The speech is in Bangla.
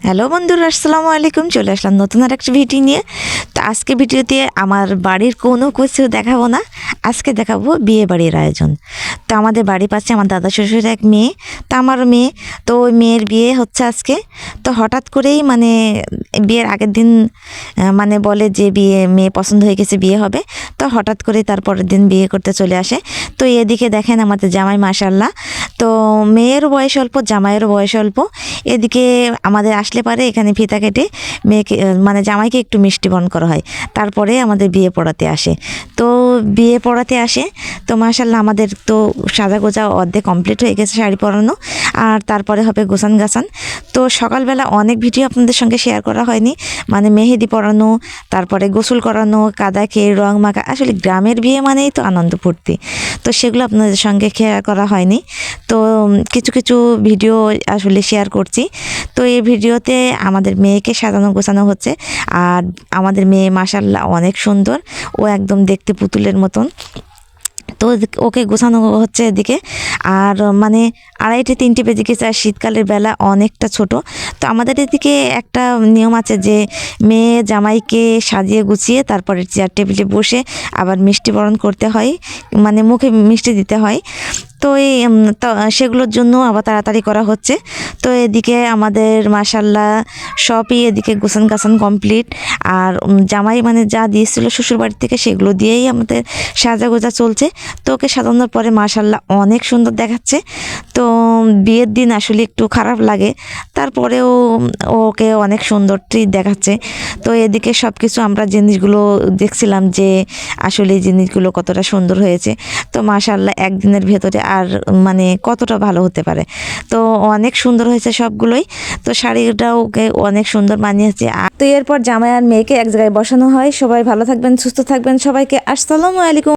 হ্যালো বন্ধুরা, আসসালামু আলাইকুম। চলে আসলাম নতুন আর একটা ভিডিও নিয়ে। তো আজকে ভিডিওতে আমার বাড়ির কোনো কিছু দেখাবো না, আজকে দেখাবো বিয়ে বাড়ির আয়োজন। তো আমাদের বাড়ির পাশে আমার দাদা শ্বশুরের এক মেয়ে, তো আমার মেয়ে, তো ওই মেয়ের বিয়ে হচ্ছে আজকে। তো হঠাৎ করেই মানে বিয়ের আগের দিন মানে বলে যে মেয়ে পছন্দ হয়ে গেছে, বিয়ে হবে। তো হঠাৎ করে তারপরের দিন বিয়ে করতে চলে আসে। তো এদিকে দেখেন আমাদের জামাই, মাশাল্লাহ। তো মেয়েরও বয়স অল্প, জামাইয়েরও বয়স অল্প। এদিকে আমাদের আসলে পারে এখানে ফিতা কেটে মেয়েকে মানে জামাইকে একটু মিষ্টি বরণ করা হয়, তারপরে আমাদের বিয়ে পড়াতে আসে। তো বিয়ে পড়াতে আসে, তো মাশাল্লাহ আমাদের তো সাজা গোজা অর্ধেক কমপ্লিট হয়ে গেছে, শাড়ি পরানো, আর তারপরে হবে গোছান গাছান। তো সকালবেলা অনেক ভিডিও আপনাদের সঙ্গে শেয়ার করা হয়নি, মানে মেহেদি পরানো, তারপরে গোসল করানো, কাদা খেয়ে রং মাখা। আসলে গ্রামের বিয়ে মানেই তো আনন্দ ফুর্তি, তো সেগুলো আপনাদের সঙ্গে শেয়ার করা হয়নি। তো কিছু কিছু ভিডিও আসলে শেয়ার করছি। তো এই ভিডিওতে আমাদের মেয়েকে সাজানো গোছানো হচ্ছে, আর আমাদের মেয়ে মাশাল্লাহ অনেক সুন্দর, ও একদম দেখতে পুতুলের মতন। তো ওকে গোছানো হচ্ছে এদিকে, আর মানে 2:30-3টে বেজে গেছে, আর শীতকালের বেলা অনেকটা ছোট। তো আমাদের এদিকে একটা নিয়ম আছে যে মেয়ে জামাইকে সাজিয়ে গুছিয়ে তারপরে চেয়ার টেবিলে বসে আবার মিষ্টি বরণ করতে হয়, মানে মুখে মিষ্টি দিতে হয়। তো সেগুলোর জন্য আবার তাড়াতাড়ি করা হচ্ছে। তো এদিকে আমাদের মাশাল্লাহ সবই এদিকে গোছান গাছান কমপ্লিট, আর জামাই মানে যা দিয়েছিল শ্বশুর বাড়ি থেকে সেগুলো দিয়েই আমাদের সাজা গোজা চলছে। তো ওকে সাজানোর পরে মাশাল্লাহ অনেক সুন্দর দেখাচ্ছে। তো বিয়ের দিন আসলে একটু খারাপ লাগে, তারপরেও ওকে অনেক সুন্দর ট্রিট দেখাচ্ছে। তো এদিকে সব কিছু আমরা জিনিসগুলো দেখছিলাম যে আসলে এই জিনিসগুলো কতটা সুন্দর হয়েছে। তো মাশাল্লাহ একদিনের ভেতরে আর মানে কতটা ভালো হতে পারে। তো অনেক সুন্দর হয়েছে সবগুলোই। তো শাড়িটাও ওকে অনেক সুন্দর মানিয়েছে। তো এরপর জামাই আর মেয়েকে এক জায়গায় বসানো হয়। সবাই ভালো থাকবেন, সুস্থ থাকবেন, সবাইকে আসসালামু আলাইকুম।